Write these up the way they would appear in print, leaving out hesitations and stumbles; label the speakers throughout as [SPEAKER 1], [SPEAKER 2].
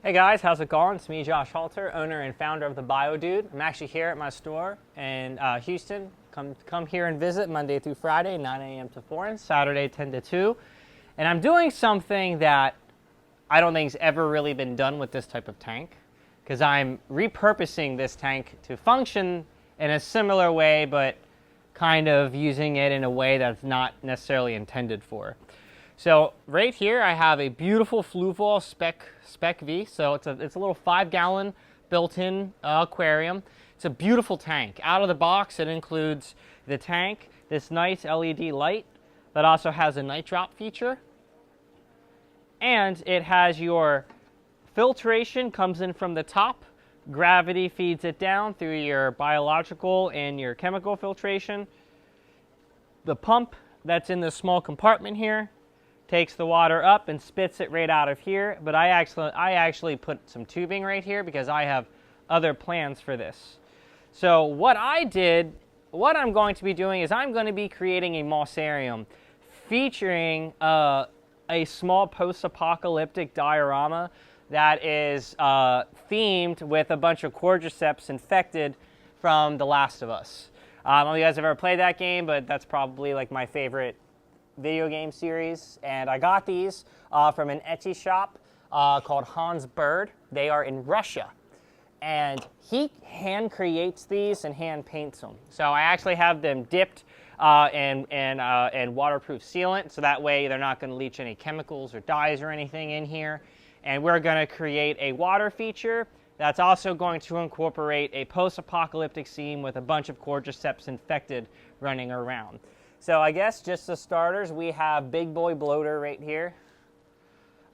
[SPEAKER 1] Hey guys, how's it going? It's me, Josh Halter, owner and founder of the Bldg. I'm actually here at my store in Houston. Come here and visit Monday through Friday, 9 a.m. to 4, and Saturday, 10 to 2. And I'm doing something that I don't think's ever really been done with this type of tank, because I'm repurposing this tank to function in a similar way, but kind of using it in a way that's not necessarily intended for. So right here I have a beautiful Fluval Spec V. So it's a little 5-gallon built-in aquarium. It's a beautiful tank. Out of the box it includes the tank, this nice LED light that also has a night drop feature. And it has your filtration comes in from the top. Gravity feeds it down through your biological and your chemical filtration. The pump that's in this small compartment here takes the water up and spits it right out of here, but I actually put some tubing right here because I have other plans for this. So what I'm going to be doing is I'm going to be creating a Mossarium featuring a small post-apocalyptic diorama that is themed with a bunch of cordyceps infected from The Last of Us. I don't know if you guys have ever played that game, but that's probably like my favorite video game series, and I got these from an Etsy shop called Hans Bird. They are in Russia, and he hand creates these and hand paints them. So I actually have them dipped in waterproof sealant, so that way they're not going to leach any chemicals or dyes or anything in here. And we're going to create a water feature that's also going to incorporate a post-apocalyptic scene with a bunch of cordyceps infected running around. So I guess just as starters, we have Big Boy Bloater right here.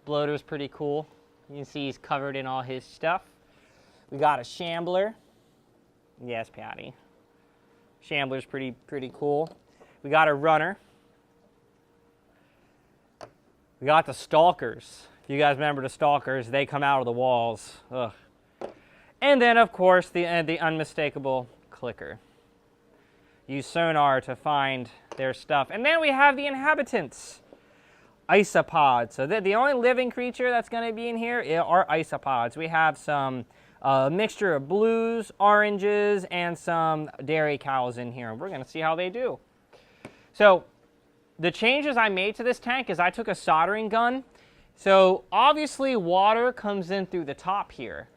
[SPEAKER 1] Bloater's pretty cool. You can see he's covered in all his stuff. We got a Shambler. Yes, Patty. Shambler's pretty cool. We got a Runner. We got the Stalkers. If you guys remember the Stalkers, they come out of the walls. Ugh. And then, of course, the unmistakable Clicker. Use sonar to find their stuff. And then we have the inhabitants, isopods. So the only living creature that's going to be in here are isopods. We have some mixture of blues, oranges, and some dairy cows in here. We're going to see how they do. So the changes I made to this tank is I took a soldering gun. So obviously water comes in through the top here.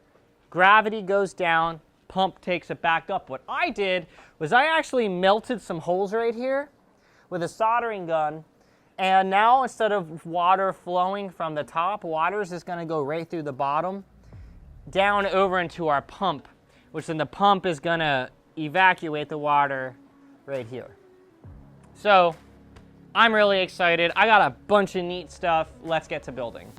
[SPEAKER 1] Gravity goes down. Pump takes it back up. What I did was I actually melted some holes right here with a soldering gun, and now instead of water flowing from the top, water is just going to go right through the bottom down over into our pump, which then the pump is going to evacuate the water right here. So I'm really excited. I got a bunch of neat stuff. Let's get to building.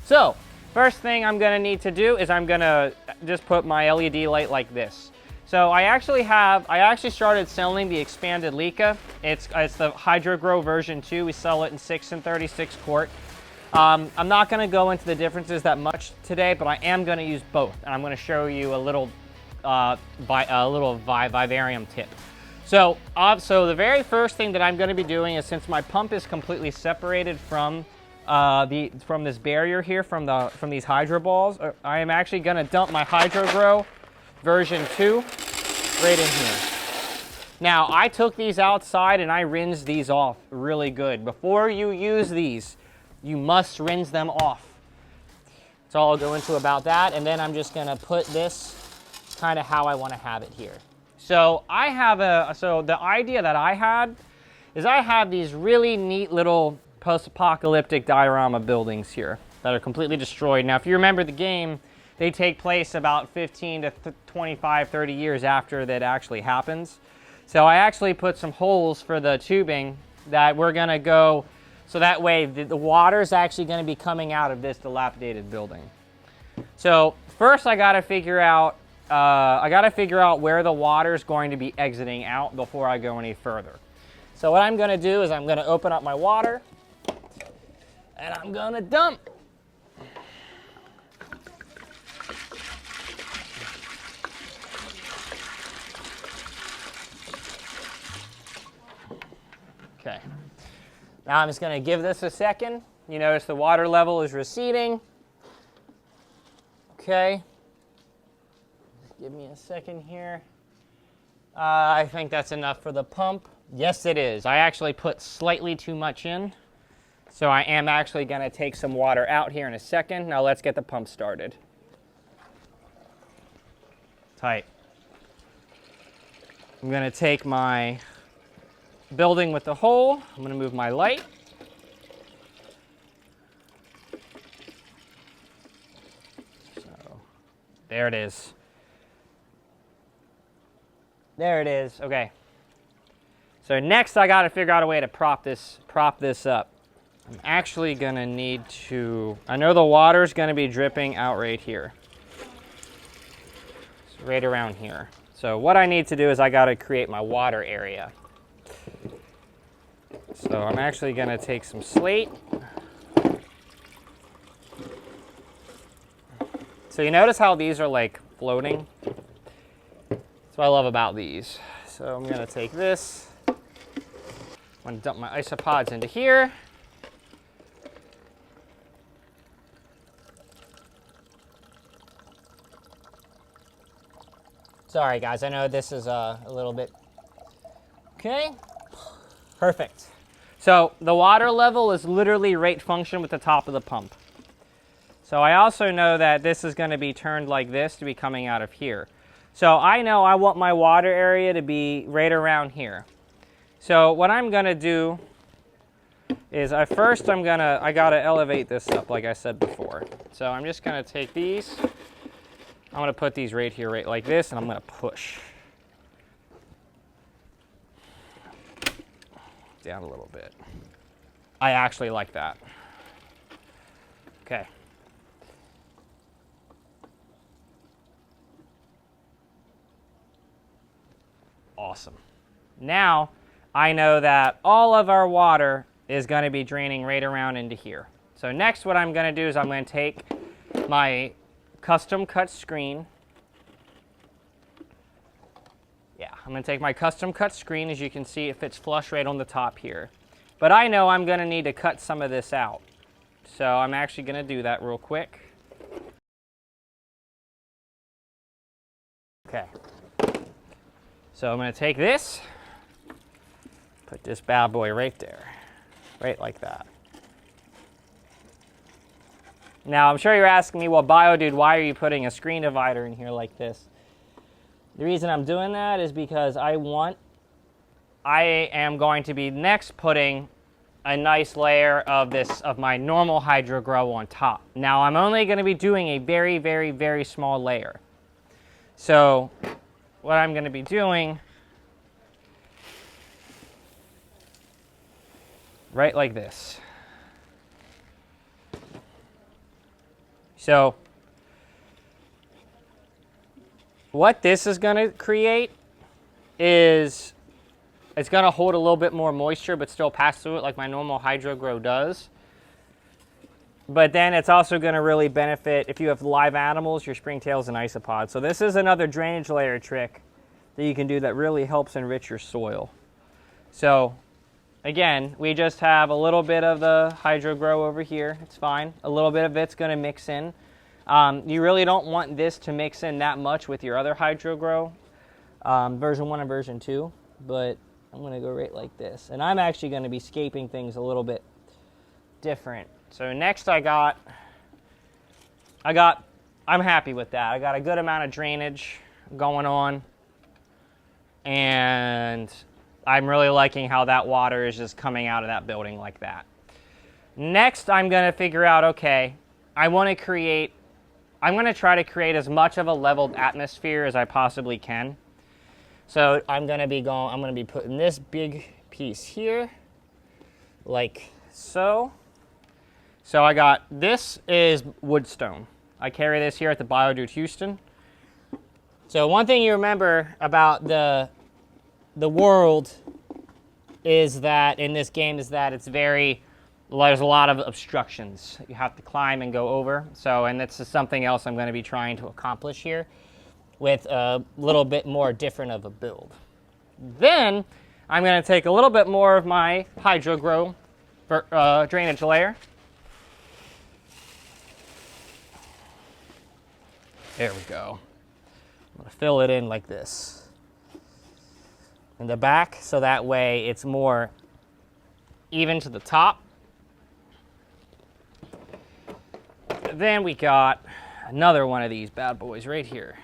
[SPEAKER 1] So, first thing I'm going to need to do is I'm going to just put my LED light like this. So I actually started selling the expanded Leica. It's the Hydro Grow version 2. We sell it in 6 and 36 quart. I'm not going to go into the differences that much today, but I am going to use both, and I'm going to show you a little vivarium tip. So the very first thing that I'm going to be doing is, since my pump is completely separated from this barrier here from these hydro balls, I am actually going to dump my Hydro Grow version 2 right in here. Now I took these outside and I rinsed these off really good. Before you use these, you must rinse them off. That's all I'll go into about that, and then I'm just going to put this kind of how I want to have it here. So the idea that I had is I have these really neat little post-apocalyptic diorama buildings here that are completely destroyed. Now, if you remember the game, they take place about 15 to 25, 30 years after that actually happens. So I actually put some holes for the tubing that we're going to go, so that way the water is actually going to be coming out of this dilapidated building. So first I got to figure out where the water is going to be exiting out before I go any further. So what I'm going to do is I'm going to open up my water, and I'm going to dump Okay. Now I'm just going to give this a second. You notice the water level is receding. Okay. Give me a second here. I think that's enough for the pump. Yes, it is. I actually put slightly too much in. So I am actually going to take some water out here in a second. Now let's get the pump started. Tight. I'm going to take my building with the hole. I'm going to move my light. So there it is. There it is. Okay. So next I got to figure out a way to prop this up. I'm actually going to need to, I know the water's going to be dripping out right here. So right around here. So what I need to do is I got to create my water area. So I'm actually going to take some slate. So you notice how these are like floating? That's what I love about these. So I'm going to take this. I'm going to dump my isopods into here. Sorry guys, I know this is a little bit, okay, perfect. So the water level is literally rate function with the top of the pump. So I also know that this is going to be turned like this to be coming out of here. So I know I want my water area to be right around here. So what I'm going to do is I gotta elevate this up like I said before. So I'm just going to take these. I'm going to put these right here, right like this, and I'm going to push down a little bit. I actually like that. Okay. Awesome. Now I know that all of our water is going to be draining right around into here. So next what I'm going to do is I'm going to take my custom cut screen. Yeah, I'm going to take my custom cut screen. As you can see, it fits flush right on the top here. But I know I'm going to need to cut some of this out. So I'm actually going to do that real quick. Okay. So I'm going to take this, put this bad boy right there, right like that. Now, I'm sure you're asking me, well, Bldg, why are you putting a screen divider in here like this? The reason I'm doing that is because I am going to be next putting a nice layer of my normal hydro grow on top. Now, I'm only going to be doing a very, very, very small layer. So, what I'm going to be doing, right like this. So what this is going to create is it's going to hold a little bit more moisture but still pass through it like my normal hydro grow does. But then it's also going to really benefit if you have live animals, your springtails and isopods. So this is another drainage layer trick that you can do that really helps enrich your soil. So again, we just have a little bit of the hydro grow over here. It's fine. A little bit of it's going to mix in. You really don't want this to mix in that much with your other hydro grow, version 1 and version 2. But I'm going to go right like this. And I'm actually going to be scaping things a little bit different. So next I'm happy with that. I got a good amount of drainage going on. And I'm really liking how that water is just coming out of that building like that. Next, I'm going to figure out, okay, I'm going to try to create as much of a leveled atmosphere as I possibly can. So I'm going to be putting this big piece here, like so. So this is woodstone. I carry this here at the Bldg Houston. So one thing you remember about the world is that in this game is that there's a lot of obstructions you have to climb and go over. So, and this is something else I'm going to be trying to accomplish here with a little bit more different of a build. Then I'm going to take a little bit more of my Hydro Grow drainage layer. There we go. I'm going to fill it in like this in the back, so that way it's more even to the top. Then we got another one of these bad boys right here.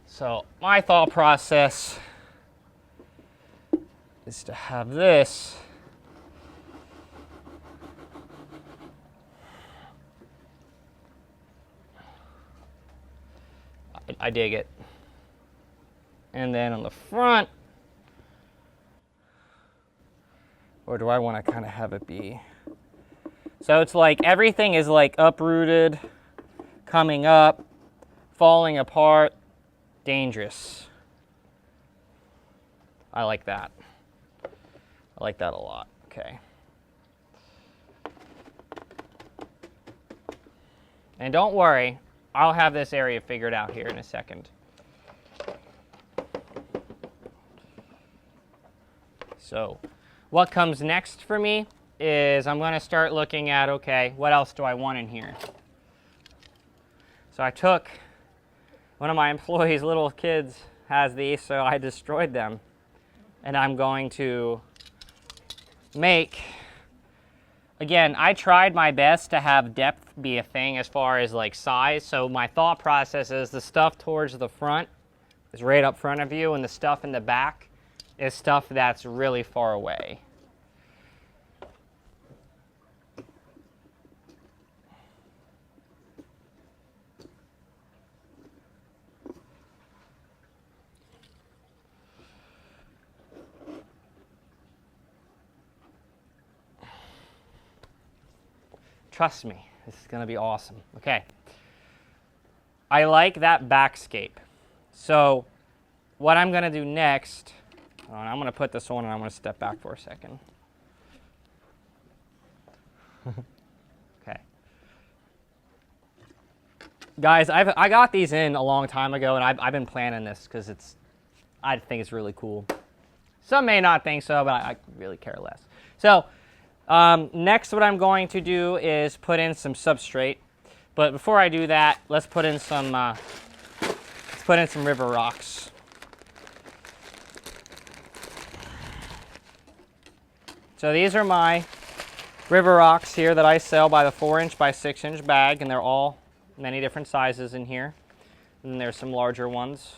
[SPEAKER 1] So my thought process is to have this I dig it. And then on the front, or do I want to kind of have it be? So it's like everything is like uprooted, coming up, falling apart, dangerous. I like that. I like that a lot. Okay. And don't worry, I'll have this area figured out here in a second. So what comes next for me is I'm going to start looking at, okay, what else do I want in here? So I took one of my employees' little kids has these, so I destroyed them. And I'm going to make, again, I tried my best to have depth be a thing as far as like size. So my thought process is the stuff towards the front is right up front of you, and the stuff in the back is stuff that's really far away. Trust me, this is going to be awesome. Okay. I like that backscape. So what I'm going to do next, I'm going to put this on and I'm going to step back for a second. Okay. Guys, I got these in a long time ago, and I've been planning this because I think it's really cool. Some may not think so, but I really care less. So next, what I'm going to do is put in some substrate. But before I do that, let's put in some river rocks. So these are my river rocks here that I sell by the 4-inch by 6-inch bag, and they're all many different sizes in here. And then there's some larger ones.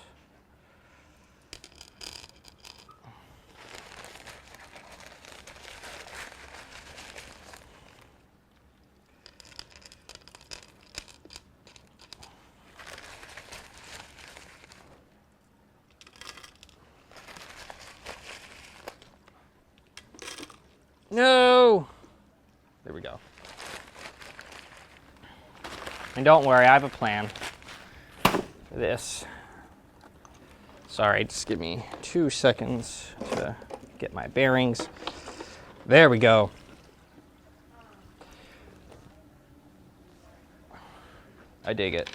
[SPEAKER 1] No! There we go. And don't worry, I have a plan for this. Sorry, just give me 2 seconds to get my bearings. There we go. I dig it.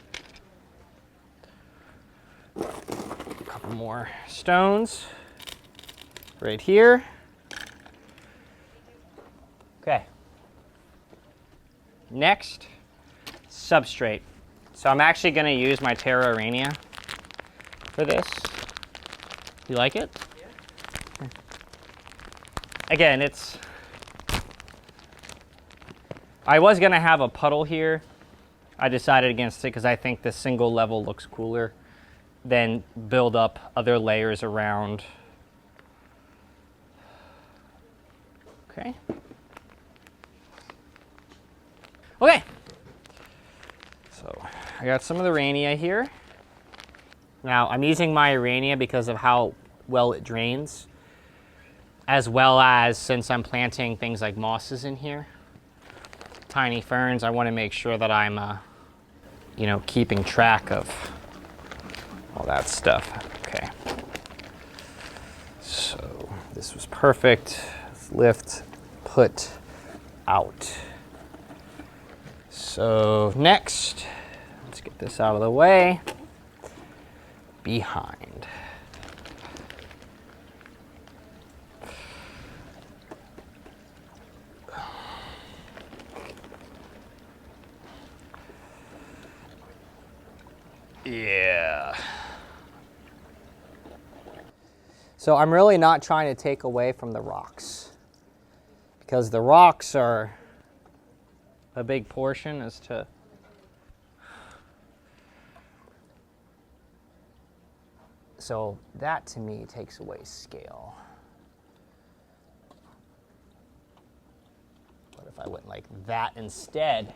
[SPEAKER 1] A couple more stones right here. Okay. Next, substrate. So I'm actually going to use my Terra Arania for this. You like it? Yeah. Again, I was going to have a puddle here. I decided against it because I think the single level looks cooler than build up other layers around. Okay. Okay, so I got some of the Arania here. Now I'm using my Arania because of how well it drains, as well as since I'm planting things like mosses in here, tiny ferns, I want to make sure that I'm, keeping track of all that stuff. Okay, so this was perfect. Let's lift, put, out. So next, let's get this out of the way. Behind. Yeah. So I'm really not trying to take away from the rocks, because the rocks are a big portion as to so that to me takes away scale. What if I went like that instead?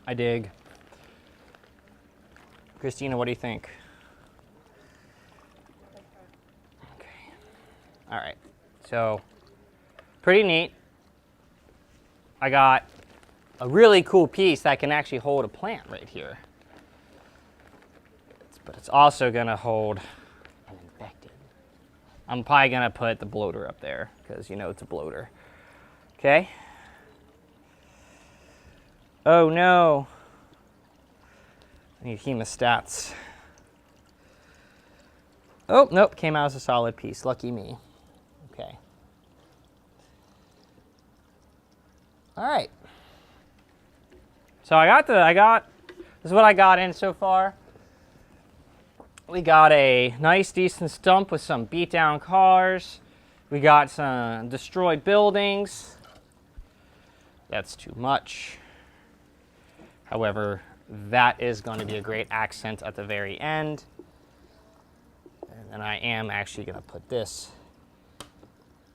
[SPEAKER 1] I dig. Christina, what do you think? Okay. All right. So, pretty neat. I got a really cool piece that can actually hold a plant right here. But it's also going to hold an infected. I'm probably going to put the bloater up there because you know it's a bloater. Okay. Oh no. I need hemostats. Oh, nope, came out as a solid piece. Lucky me. Okay. All right. So this is what I got in so far. We got a nice decent stump with some beat down cars. We got some destroyed buildings. That's too much. However, that is going to be a great accent at the very end. And then I am actually going to put this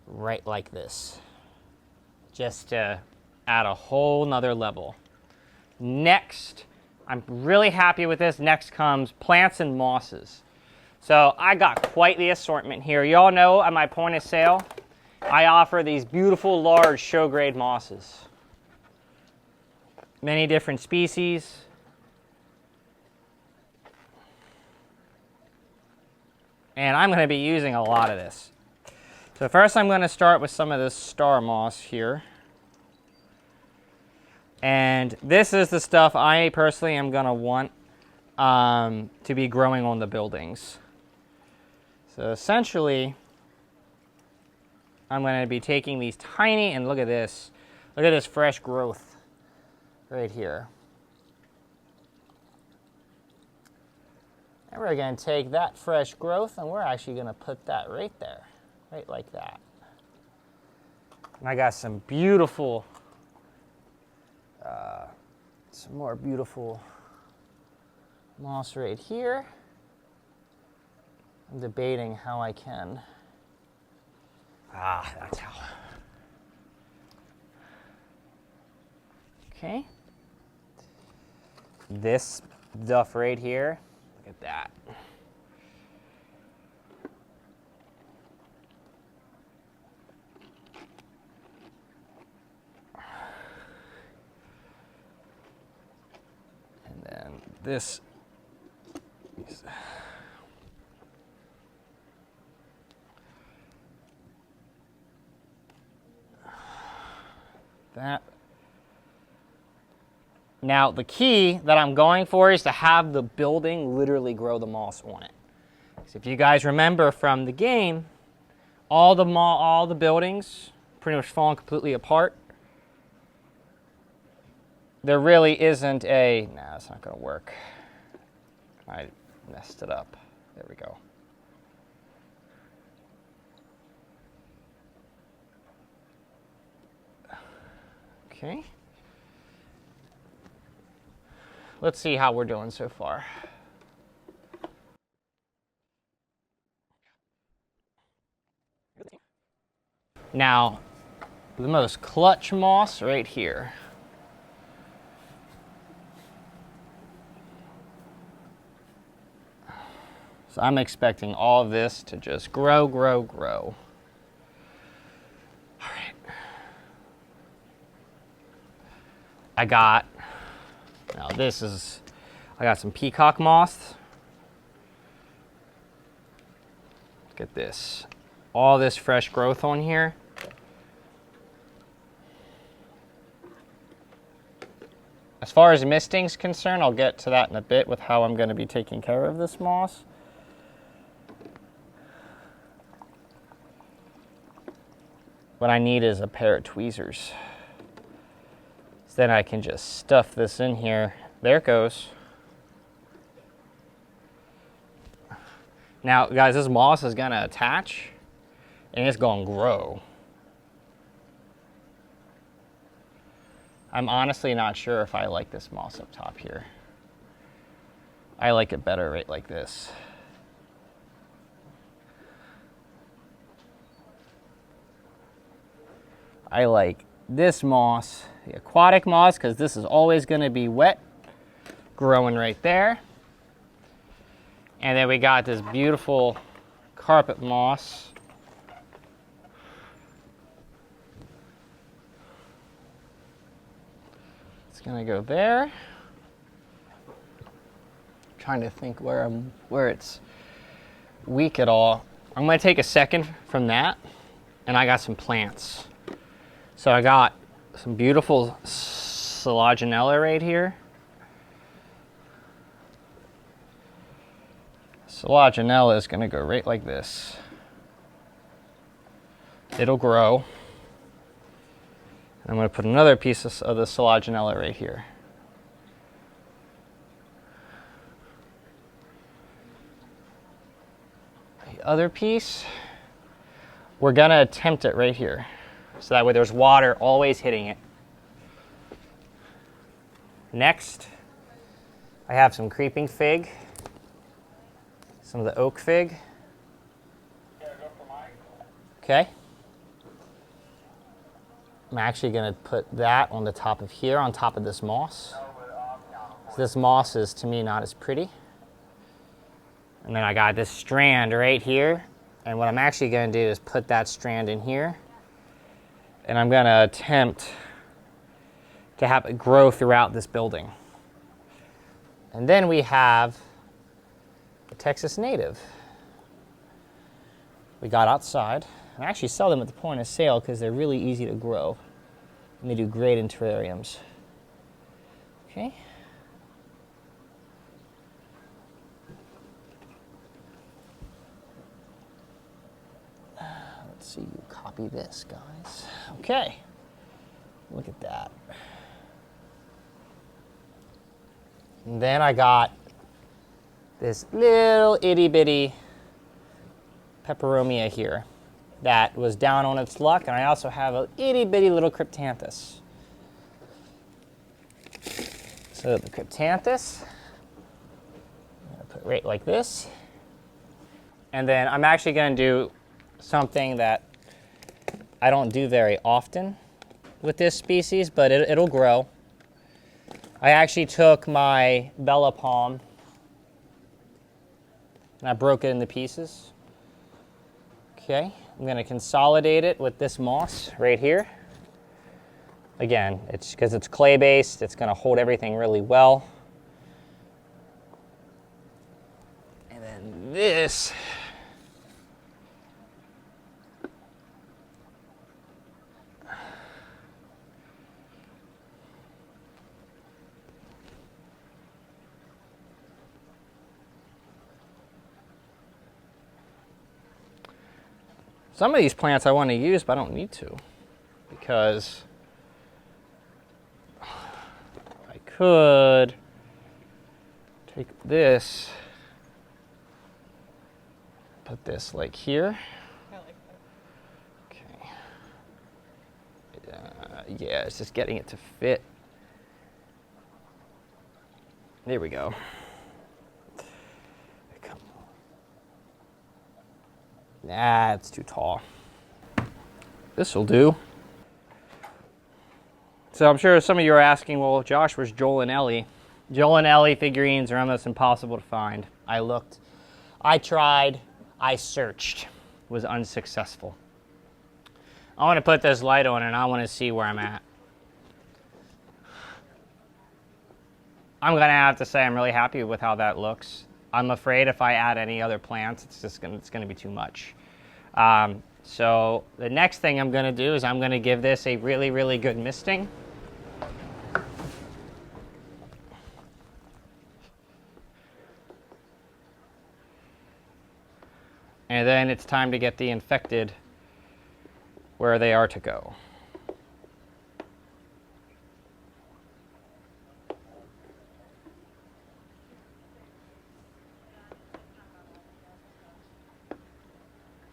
[SPEAKER 1] right like this, just to add a whole nother level. Next, I'm really happy with this. Next comes plants and mosses. So I got quite the assortment here. You all know at my point of sale, I offer these beautiful large show grade mosses. Many different species. And I'm going to be using a lot of this. So first I'm going to start with some of this star moss here. And this is the stuff I personally am going to want to be growing on the buildings. So essentially, I'm going to be taking these tiny, and look at this fresh growth right here. And we're going to take that fresh growth and we're actually going to put that right there, right like that. And I got some beautiful, some more beautiful moss right here. I'm debating how I can. That's how. Okay. This stuff right here, look at that. And then this. That. Now, the key that I'm going for is to have the building literally grow the moss on it. So if you guys remember from the game, all the buildings pretty much falling completely apart. There really isn't a, nah, it's not going to work. I messed it up. There we go. Okay. Let's see how we're doing so far. Now, the most clutch moss right here. So I'm expecting all of this to just grow, grow, grow. All right. I got some peacock moss. Look at this. All this fresh growth on here. As far as misting's concerned, I'll get to that in a bit with how I'm going to be taking care of this moss. what I need is a pair of tweezers. So then I can just stuff this in here. There it goes. Now, guys, this moss is gonna attach and it's gonna grow. I'm honestly not sure if I like this moss up top here. I like it better right like this. I like this moss, the aquatic moss, because this is always going to be wet, growing right there. And then we got this beautiful carpet moss. It's going to go there. I'm trying to think where it's weak at all. I'm going to take a second from that, and I got some plants. So I got some beautiful Selaginella right here. Selaginella is going to go right like this. It'll grow. I'm going to put another piece of the Selaginella right here. The other piece, we're going to attempt it right here. So that way there's water always hitting it. Next, I have some creeping fig, some of the oak fig. Okay. I'm actually going to put that on the top of here, on top of this moss. So this moss is, to me, not as pretty. And then I got this strand right here. And what I'm actually going to do is put that strand in here. And I'm going to attempt to have it grow throughout this building. And then we have a Texas native. We got outside. I actually sell them at the point of sale because they're really easy to grow. And they do great in terrariums. Okay. Let's see, you copy this, guys. Okay. Look at that. And then I got this little itty bitty peperomia here that was down on its luck, and I also have a itty bitty little cryptanthus. So the cryptanthus, I'm gonna put right like this. And then I'm actually gonna do something that I don't do very often with this species, but it'll grow. I actually took my Bella palm and I broke it into pieces. Okay, I'm going to consolidate it with this moss right here. Again, it's because it's clay-based, it's going to hold everything really well. And then this. Some of these plants I want to use, but I don't need to, because I could take this, put this like here. I like that. Okay. Yeah, it's just getting it to fit. There we go. Nah, it's too tall. This will do. So I'm sure some of you are asking, well, Josh, where's Joel and Ellie? Joel and Ellie figurines are almost impossible to find. I looked, I tried, I searched, was unsuccessful. I want to put this light on and I want to see where I'm at. I'm going to have to say I'm really happy with how that looks. I'm afraid if I add any other plants, it's going to be too much. So the next thing I'm going to do is I'm going to give this a really, really good misting. And then it's time to get the infected where they are to go.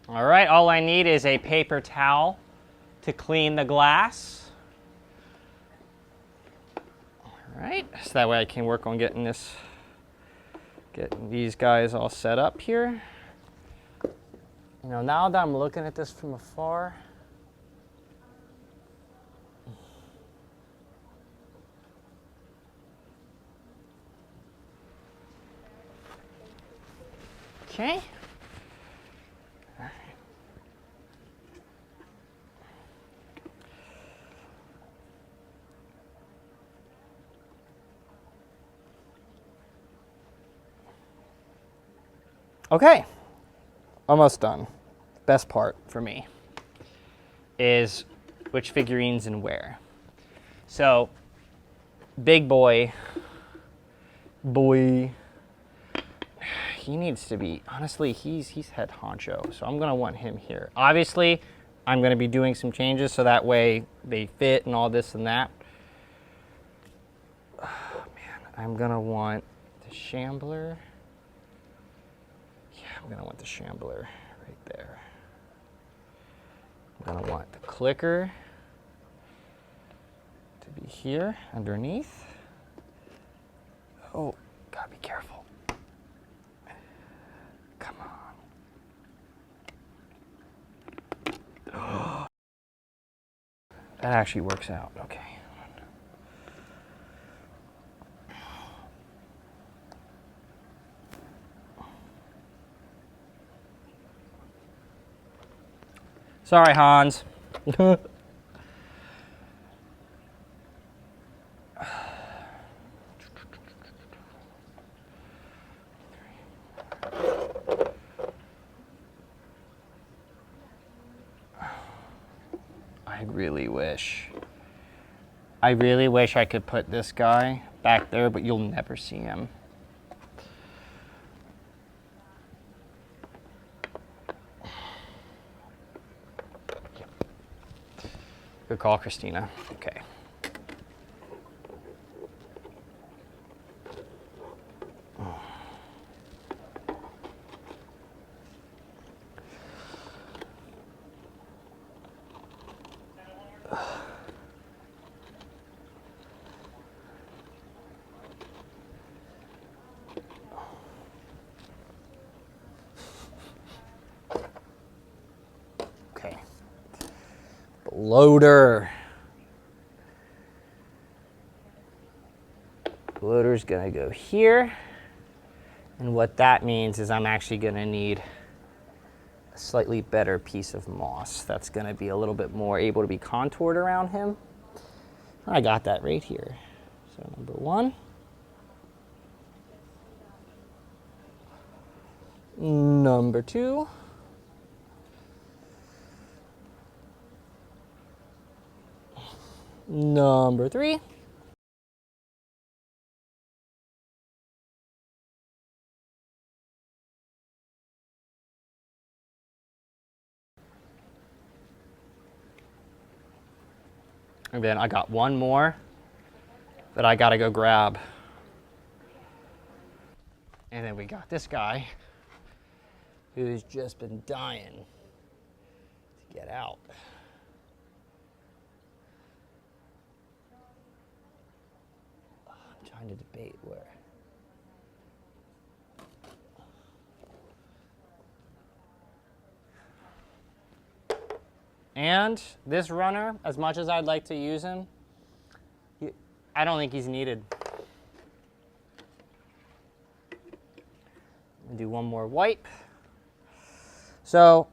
[SPEAKER 1] All right, all I need is a paper towel to clean the glass. All right, so that way I can work on getting these guys all set up here. You know, now that I'm looking at this from afar, okay. Okay, almost done. Best part for me is which figurines and where. So, big boy, he needs to be, honestly, he's head honcho, so I'm gonna want him here. Obviously, I'm gonna be doing some changes so that way they fit and all this and that. Oh, man, I'm gonna want the shambler. I'm gonna want the shambler right there. I'm gonna want the clicker to be here underneath. Oh, gotta be careful. Come on. That actually works out, okay. Sorry, Hans. I really wish I could put this guy back there, but you'll never see him. Good call, Christina. Okay. Okay. Loader. Loader's gonna go here. And what that means is I'm actually gonna need a slightly better piece of moss that's gonna be a little bit more able to be contoured around him. I got that right here. So number one. Number two. Number three. And then I got one more that I gotta go grab. And then we got this guy who's just been dying to get out. I'm trying to debate where. And this runner, as much as I'd like to use him, I don't think he's needed. I'll do one more wipe. So,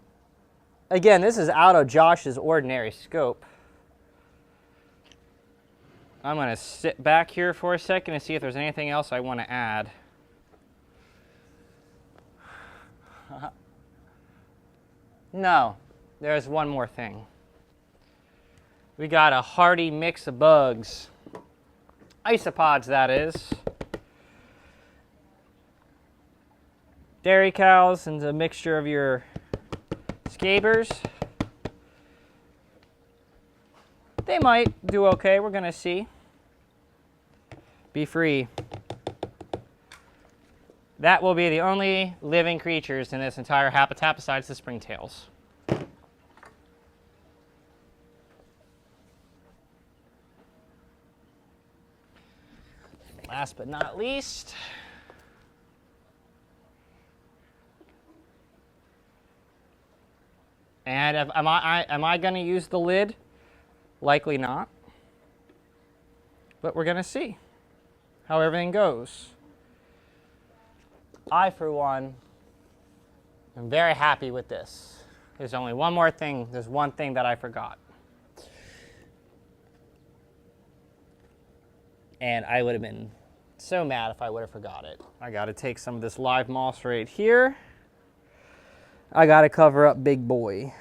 [SPEAKER 1] again, this is out of Josh's ordinary scope. I'm gonna sit back here for a second and see if there's anything else I want to add. No. There's one more thing. We got a hearty mix of bugs. Isopods, that is. Dairy cows and a mixture of your scabers. They might do okay. We're going to see. Be free. That will be the only living creatures in this entire habitat besides the springtails. Last but not least, and am I going to use the lid? Likely not. But we're going to see how everything goes. I, for one, am very happy with this. There's only one more thing. There's one thing that I forgot. And I would have been so mad if I would have forgot it. I got to take some of this live moss right here. I got to cover up Big Boy.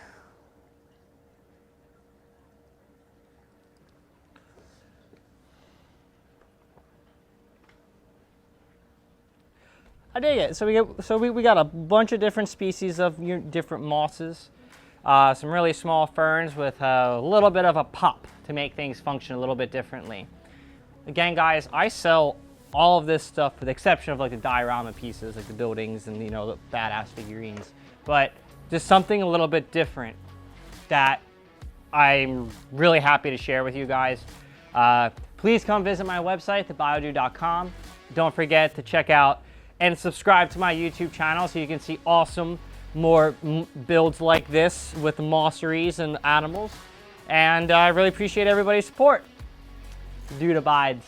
[SPEAKER 1] I dig it. So we got a bunch of different species of different mosses. Some really small ferns with a little bit of a pop to make things function a little bit differently. Again, guys, I sell all of this stuff with the exception of like the diorama pieces, like the buildings and, you know, the badass figurines. But just something a little bit different that I'm really happy to share with you guys. Please come visit my website, thebldg.com. Don't forget to check out and subscribe to my YouTube channel so you can see awesome more builds like this with mosseries and animals. And I really appreciate everybody's support. Dude abides.